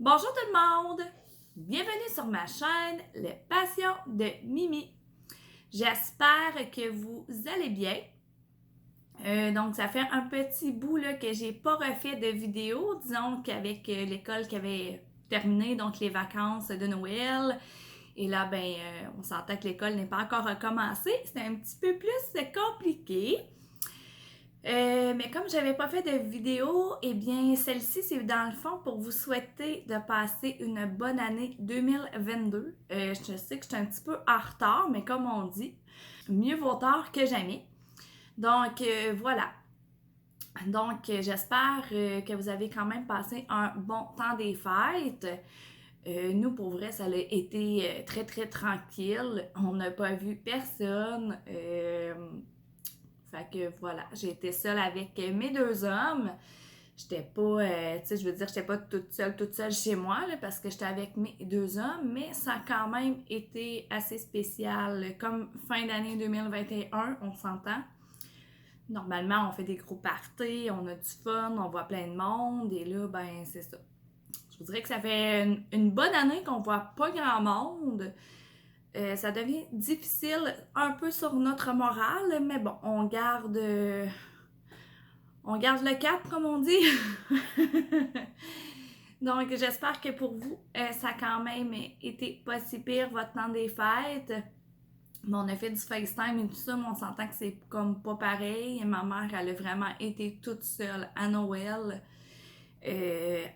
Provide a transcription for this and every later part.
Bonjour tout le monde! Bienvenue sur ma chaîne Les Passions de Mimi. J'espère que vous allez bien. Donc ça fait un petit bout là, que j'ai pas refait de vidéo, disons qu'avec l'école qui avait terminé, donc les vacances de Noël. Et là, on s'entend que l'école n'est pas encore recommencée. C'est un petit peu plus compliqué. Mais comme j'avais pas fait de vidéo, eh bien celle-ci c'est dans le fond pour vous souhaiter de passer une bonne année 2022. Je sais que je suis un petit peu en retard, mais comme on dit, mieux vaut tard que jamais. Donc voilà. Donc j'espère que vous avez quand même passé un bon temps des fêtes. Nous, pour vrai, ça a été très très tranquille. On n'a pas vu personne. Fait que voilà, j'ai été seule avec mes deux hommes. J'étais pas, tu sais, je veux dire, j'étais pas toute seule chez moi, là, parce que j'étais avec mes deux hommes, mais ça a quand même été assez spécial. Comme fin d'année 2021, on s'entend. Normalement, on fait des gros parties, on a du fun, on voit plein de monde, et là, ben, c'est ça. Je vous dirais que ça fait une bonne année qu'on voit pas grand monde. Ça devient difficile un peu sur notre morale, mais bon, on garde le cap, comme on dit. Donc, j'espère que pour vous, ça a quand même été pas si pire votre temps des fêtes. Mais on a fait du FaceTime et tout ça, mais on s'entend que c'est comme pas pareil. Ma mère, elle a vraiment été toute seule à Noël,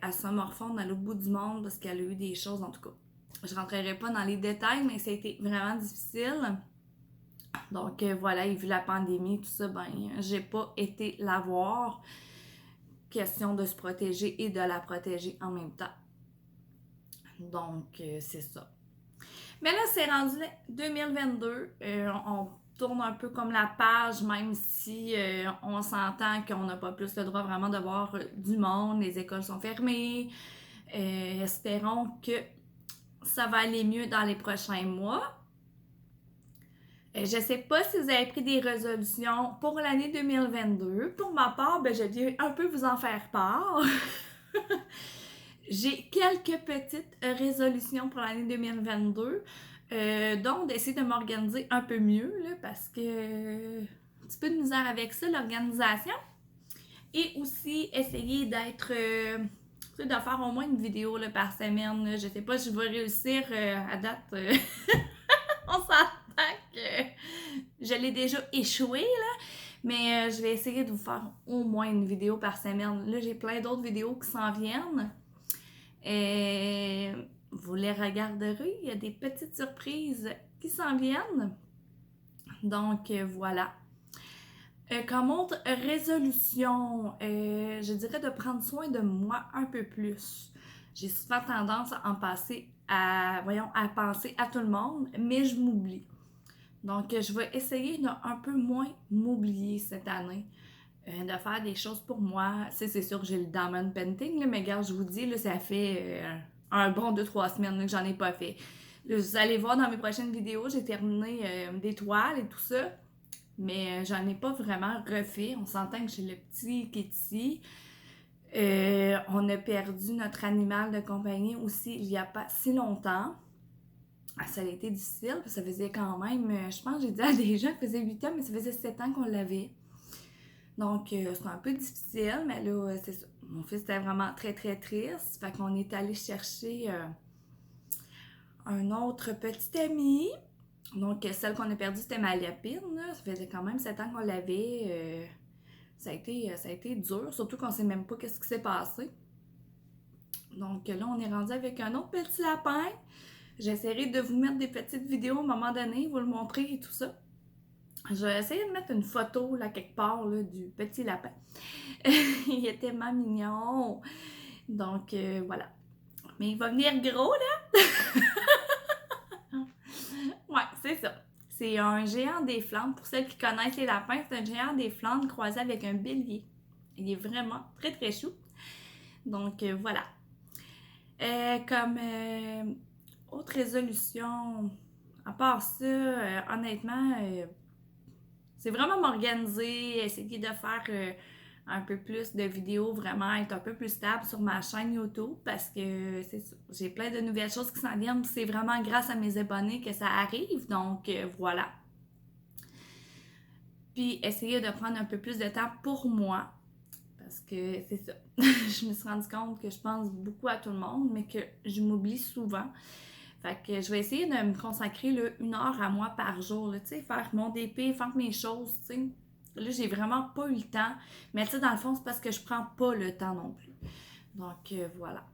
à Summerfond, à l'autre bout du monde, parce qu'elle a eu des choses, en tout cas. Je rentrerai pas dans les détails, mais ça a été vraiment difficile. Donc voilà, et vu la pandémie, tout ça, ben, j'ai pas été la voir. Question de se protéger et de la protéger en même temps. Donc, c'est ça. Mais là, c'est rendu 2022. On tourne un peu comme la page, même si on s'entend qu'on n'a pas plus le droit vraiment de voir du monde. Les écoles sont fermées. Espérons que ça va aller mieux dans les prochains mois. Je ne sais pas si vous avez pris des résolutions pour l'année 2022. Pour ma part, je viens un peu vous en faire part. J'ai quelques petites résolutions pour l'année 2022, donc d'essayer de m'organiser un peu mieux, là, parce que un petit peu de misère avec ça, l'organisation. Et aussi essayer d'être, de faire au moins une vidéo là, par semaine. Là. Je sais pas si je vais réussir à date. On s'entend que je l'ai déjà échoué, là. Mais je vais essayer de vous faire au moins une vidéo par semaine. Là, j'ai plein d'autres vidéos qui s'en viennent. Et vous les regarderez, il y a des petites surprises qui s'en viennent. Donc voilà. Comme autre résolution, je dirais de prendre soin de moi un peu plus. J'ai souvent tendance à penser à tout le monde, mais je m'oublie. Donc je vais essayer de un peu moins m'oublier cette année. De faire des choses pour moi. C'est sûr que j'ai le diamond painting, là, mais regarde, je vous dis, là, ça fait un bon 2-3 semaines là, que j'en ai pas fait. Là, vous allez voir dans mes prochaines vidéos, j'ai terminé des toiles et tout ça, mais j'en ai pas vraiment refait. On s'entend que j'ai le petit Kitty. On a perdu notre animal de compagnie aussi il y a pas si longtemps. Ça a été difficile, parce que ça faisait quand même, je pense que j'ai dit à des gens que ça faisait 8 ans, mais ça faisait 7 ans qu'on l'avait. Donc, c'est un peu difficile, mais là, c'est ça. Mon fils était vraiment très, très triste. Fait qu'on est allé chercher un autre petit ami. Donc, celle qu'on a perdue, c'était ma lapine. Là. Ça faisait quand même 7 ans qu'on l'avait. Ça a été dur, surtout qu'on sait même pas qu'est-ce qui s'est passé. Donc, là, on est rendu avec un autre petit lapin. J'essaierai de vous mettre des petites vidéos à un moment donné, vous le montrer et tout ça. Je vais essayer de mettre une photo là quelque part là, du petit lapin. Il est tellement mignon. Donc voilà. Mais il va venir gros là. Ouais, c'est ça. C'est un géant des Flandres. Pour celles qui connaissent les lapins, c'est un géant des Flandres croisé avec un bélier. Il est vraiment très très chou. Donc voilà. Comme autre résolution, à part ça, honnêtement, c'est vraiment m'organiser, essayer de faire un peu plus de vidéos, vraiment être un peu plus stable sur ma chaîne YouTube parce que c'est ça, j'ai plein de nouvelles choses qui s'en viennent. C'est vraiment grâce à mes abonnés que ça arrive, donc voilà. Puis essayer de prendre un peu plus de temps pour moi parce que c'est ça. Je me suis rendu compte que je pense beaucoup à tout le monde, mais que je m'oublie souvent. Fait que je vais essayer de me consacrer là, 1 heure à moi par jour, tu sais, faire mon DP, faire mes choses, tu sais. Là, j'ai vraiment pas eu le temps, mais tu sais, dans le fond, c'est parce que je prends pas le temps non plus. Donc, voilà.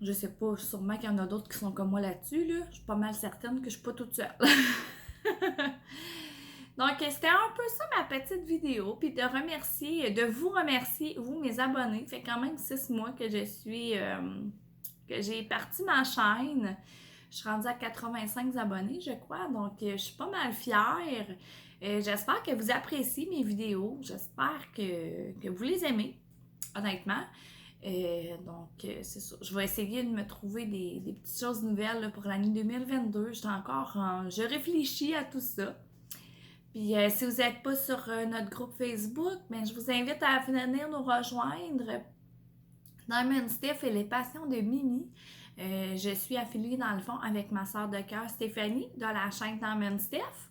Je sais pas, sûrement qu'il y en a d'autres qui sont comme moi là-dessus, là. Je suis pas mal certaine que je suis pas toute seule. Donc, c'était un peu ça ma petite vidéo, puis de vous remercier, vous, mes abonnés. Fait quand même 6 mois que que j'ai parti ma chaîne. Je suis rendue à 85 abonnés, je crois, donc je suis pas mal fière. J'espère que vous appréciez mes vidéos. J'espère que vous les aimez, honnêtement. Donc, c'est ça. Je vais essayer de me trouver des petites choses nouvelles là, pour l'année 2022. Je réfléchis à tout ça. Puis, si vous n'êtes pas sur notre groupe Facebook, ben, je vous invite à venir nous rejoindre. Diamond Steph et les passions de Mimi. Je suis affiliée dans le fond avec ma soeur de cœur Stéphanie de la chaîne Diamond Steph.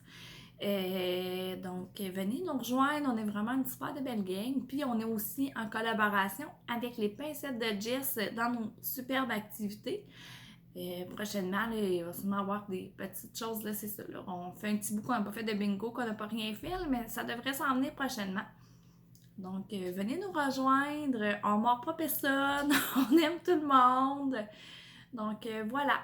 Donc, venez nous rejoindre. On est vraiment une super de belle gang. Puis, on est aussi en collaboration avec les pincettes de Jess dans nos superbes activités. Prochainement, là, il va sûrement avoir des petites choses. Là, c'est ça. Là. On fait un petit bout qu'on n'a pas fait de bingo, qu'on n'a pas rien fait, là, mais ça devrait s'en venir prochainement. Donc, venez nous rejoindre. On ne mord pas personne. On aime tout le monde. Donc, voilà.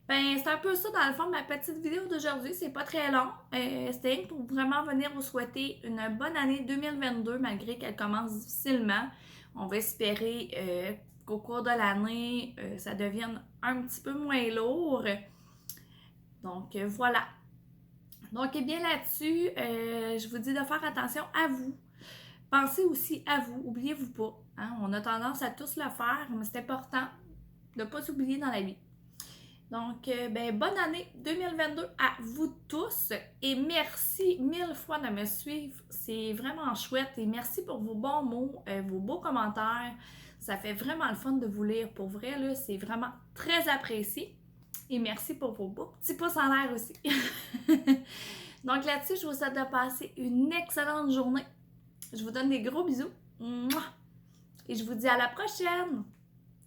Ben, c'est un peu ça, dans le fond, ma petite vidéo d'aujourd'hui. C'est pas très long. C'était pour vraiment venir vous souhaiter une bonne année 2022, malgré qu'elle commence difficilement. On va espérer qu'au cours de l'année, ça devienne un petit peu moins lourd. Donc, voilà. Donc, eh bien là-dessus, je vous dis de faire attention à vous. Pensez aussi à vous, oubliez-vous pas. Hein? On a tendance à tous le faire, mais c'est important de ne pas s'oublier dans la vie. Donc, bonne année 2022 à vous tous et merci 1000 fois de me suivre. C'est vraiment chouette et merci pour vos bons mots, vos beaux commentaires. Ça fait vraiment le fun de vous lire. Pour vrai, là, c'est vraiment très apprécié. Et merci pour vos beaux petits pouces en l'air aussi. Donc là-dessus, je vous souhaite de passer une excellente journée. Je vous donne des gros bisous. Et je vous dis à la prochaine.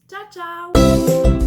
Ciao, ciao!